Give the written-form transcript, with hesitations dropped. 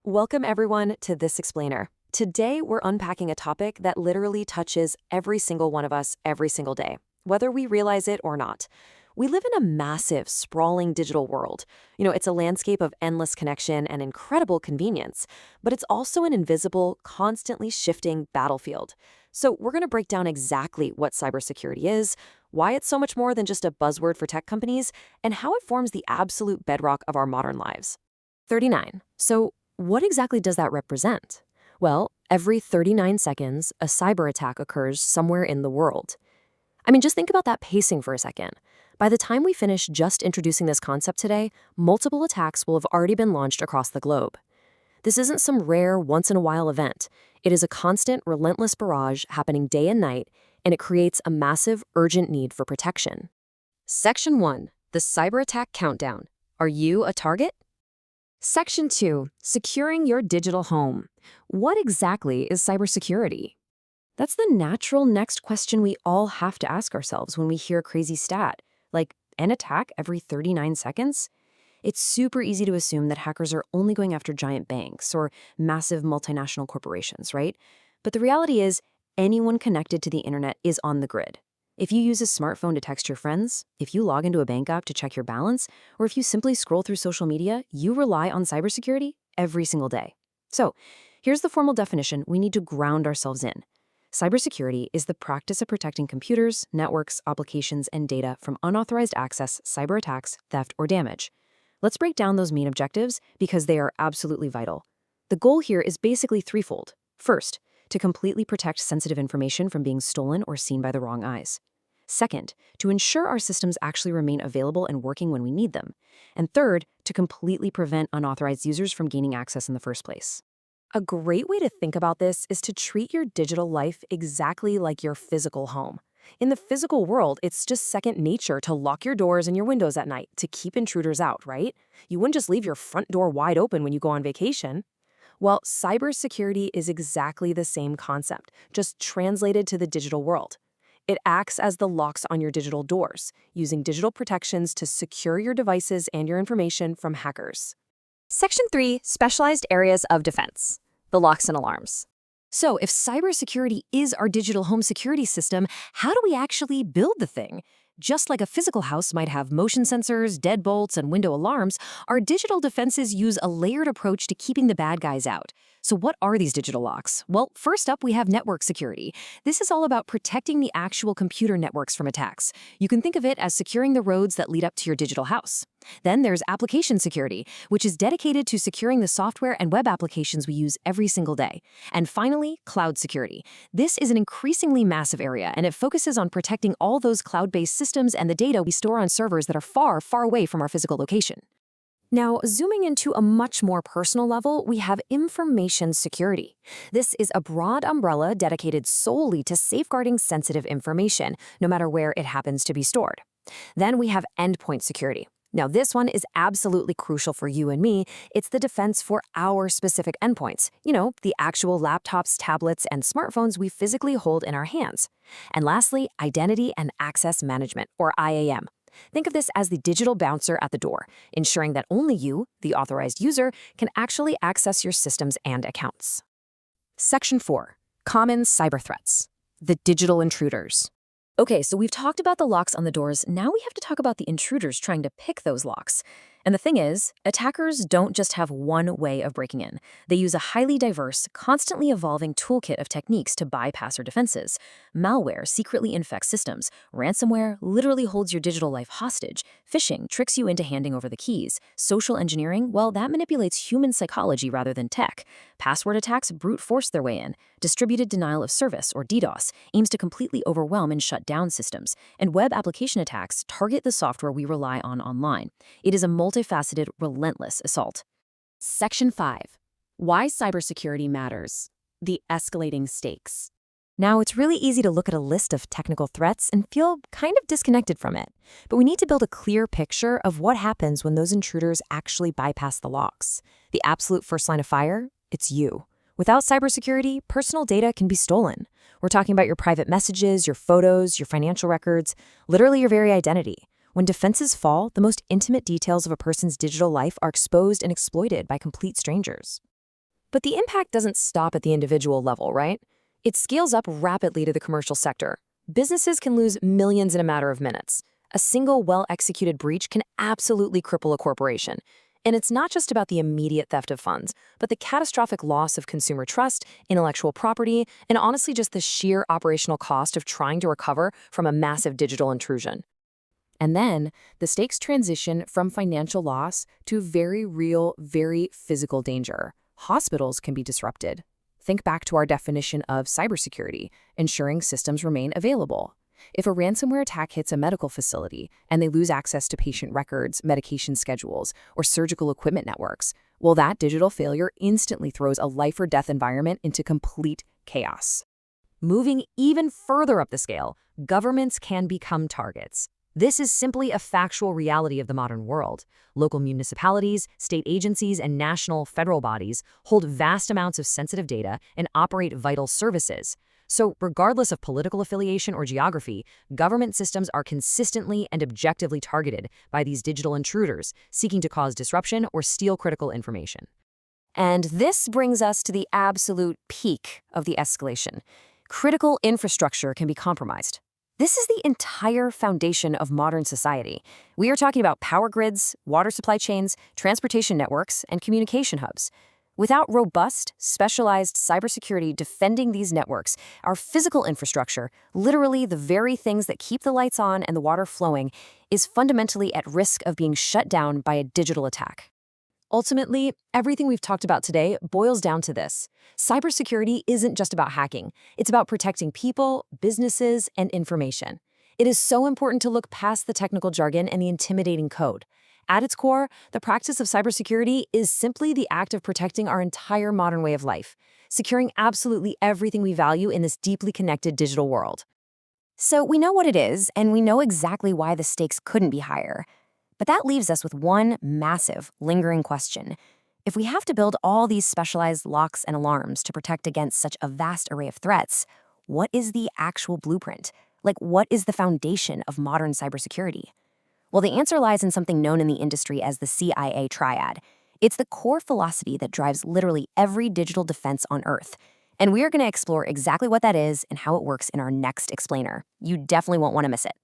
Welcome everyone to This Explainer. Today we're unpacking a topic that literally touches every single one of us every single day, whether we realize it or not. We live in a massive, sprawling digital world. It's a landscape of endless connection and incredible convenience, but it's also an invisible, constantly shifting battlefield. So we're going to break down exactly what cybersecurity is, why it's so much more than just a buzzword for tech companies, and how it forms the absolute bedrock of our modern lives. 39. So what exactly does that represent? Well, every 39 seconds, a cyber attack occurs somewhere in the world. Just think about that pacing for a second. By the time we finish just introducing this concept today, multiple attacks will have already been launched across the globe. This isn't some rare, once-in-a-while event. It is a constant, relentless barrage happening day and night, and it creates a massive, urgent need for protection. Section 1. The Cyber Attack Countdown. Are you a target? Section 2. Securing your digital home. What exactly is cybersecurity? That's the natural next question we all have to ask ourselves when we hear a crazy stat, like an attack every 39 seconds. It's super easy to assume that hackers are only going after giant banks or massive multinational corporations, right? But the reality is, anyone connected to the internet is on the grid. If you use a smartphone to text your friends, if you log into a bank app to check your balance, or if you simply scroll through social media, you rely on cybersecurity every single day. So, here's the formal definition we need to ground ourselves in. Cybersecurity is the practice of protecting computers, networks, applications, and data from unauthorized access, cyber attacks, theft, or damage. Let's break down those main objectives because they are absolutely vital. The goal here is basically threefold. First, to completely protect sensitive information from being stolen or seen by the wrong eyes. Second, to ensure our systems actually remain available and working when we need them. And third, to completely prevent unauthorized users from gaining access in the first place. A great way to think about this is to treat your digital life exactly like your physical home. In the physical world, it's just second nature to lock your doors and your windows at night to keep intruders out, right? You wouldn't just leave your front door wide open when you go on vacation. Well, cybersecurity is exactly the same concept, just translated to the digital world. It acts as the locks on your digital doors, using digital protections to secure your devices and your information from hackers. Section 3. Specialized Areas of Defense. The locks and alarms. So, if cybersecurity is our digital home security system, how do we actually build the thing? Just like a physical house might have motion sensors, deadbolts, and window alarms, our digital defenses use a layered approach to keeping the bad guys out. So what are these digital locks? Well, first up, we have network security. This is all about protecting the actual computer networks from attacks. You can think of it as securing the roads that lead up to your digital house. Then there's application security, which is dedicated to securing the software and web applications we use every single day. And finally, cloud security. This is an increasingly massive area, and it focuses on protecting all those cloud-based systems and the data we store on servers that are far, far away from our physical location. Now, zooming into a much more personal level, we have information security. This is a broad umbrella dedicated solely to safeguarding sensitive information, no matter where it happens to be stored. Then we have endpoint security. Now, this one is absolutely crucial for you and me. It's the defense for our specific endpoints. The actual laptops, tablets, and smartphones we physically hold in our hands. And lastly, identity and access management, or IAM. Think of this as the digital bouncer at the door, ensuring that only you, the authorized user, can actually access your systems and accounts. Section 4. Common cyber threats. The digital intruders. Okay, so we've talked about the locks on the doors. Now we have to talk about the intruders trying to pick those locks. And the thing is, attackers don't just have one way of breaking in. They use a highly diverse, constantly evolving toolkit of techniques to bypass our defenses. Malware secretly infects systems. Ransomware literally holds your digital life hostage. Phishing tricks you into handing over the keys. Social engineering, well, that manipulates human psychology rather than tech. Password attacks brute force their way in. Distributed denial of service, or DDoS, aims to completely overwhelm and shut down systems. And web application attacks target the software we rely on online. It is a multifaceted, relentless assault. Section 5. Why cybersecurity matters. The escalating stakes. Now, it's really easy to look at a list of technical threats and feel kind of disconnected from it. But we need to build a clear picture of what happens when those intruders actually bypass the locks. The absolute first line of fire, it's you. Without cybersecurity, personal data can be stolen. We're talking about your private messages, your photos, your financial records, literally your very identity. When defenses fall, the most intimate details of a person's digital life are exposed and exploited by complete strangers. But the impact doesn't stop at the individual level, right? It scales up rapidly to the commercial sector. Businesses can lose millions in a matter of minutes. A single well-executed breach can absolutely cripple a corporation. And it's not just about the immediate theft of funds, but the catastrophic loss of consumer trust, intellectual property, and honestly just the sheer operational cost of trying to recover from a massive digital intrusion. And then the stakes transition from financial loss to very real, very physical danger. Hospitals can be disrupted. Think back to our definition of cybersecurity, ensuring systems remain available. If a ransomware attack hits a medical facility and they lose access to patient records, medication schedules, or surgical equipment networks, well, that digital failure instantly throws a life-or-death environment into complete chaos. Moving even further up the scale, governments can become targets. This is simply a factual reality of the modern world. Local municipalities, state agencies, and national federal bodies hold vast amounts of sensitive data and operate vital services. So, regardless of political affiliation or geography, government systems are consistently and objectively targeted by these digital intruders seeking to cause disruption or steal critical information. And this brings us to the absolute peak of the escalation. Critical infrastructure can be compromised. This is the entire foundation of modern society. We are talking about power grids, water supply chains, transportation networks, and communication hubs. Without robust, specialized cybersecurity defending these networks, our physical infrastructure, literally the very things that keep the lights on and the water flowing, is fundamentally at risk of being shut down by a digital attack. Ultimately, everything we've talked about today boils down to this. Cybersecurity isn't just about hacking. It's about protecting people, businesses, and information. It is so important to look past the technical jargon and the intimidating code. At its core, the practice of cybersecurity is simply the act of protecting our entire modern way of life, securing absolutely everything we value in this deeply connected digital world. So we know what it is, and we know exactly why the stakes couldn't be higher. But that leaves us with one massive, lingering question. If we have to build all these specialized locks and alarms to protect against such a vast array of threats, what is the actual blueprint? Like, what is the foundation of modern cybersecurity? Well, the answer lies in something known in the industry as the CIA triad. It's the core philosophy that drives literally every digital defense on Earth. And we are going to explore exactly what that is and how it works in our next explainer. You definitely won't want to miss it.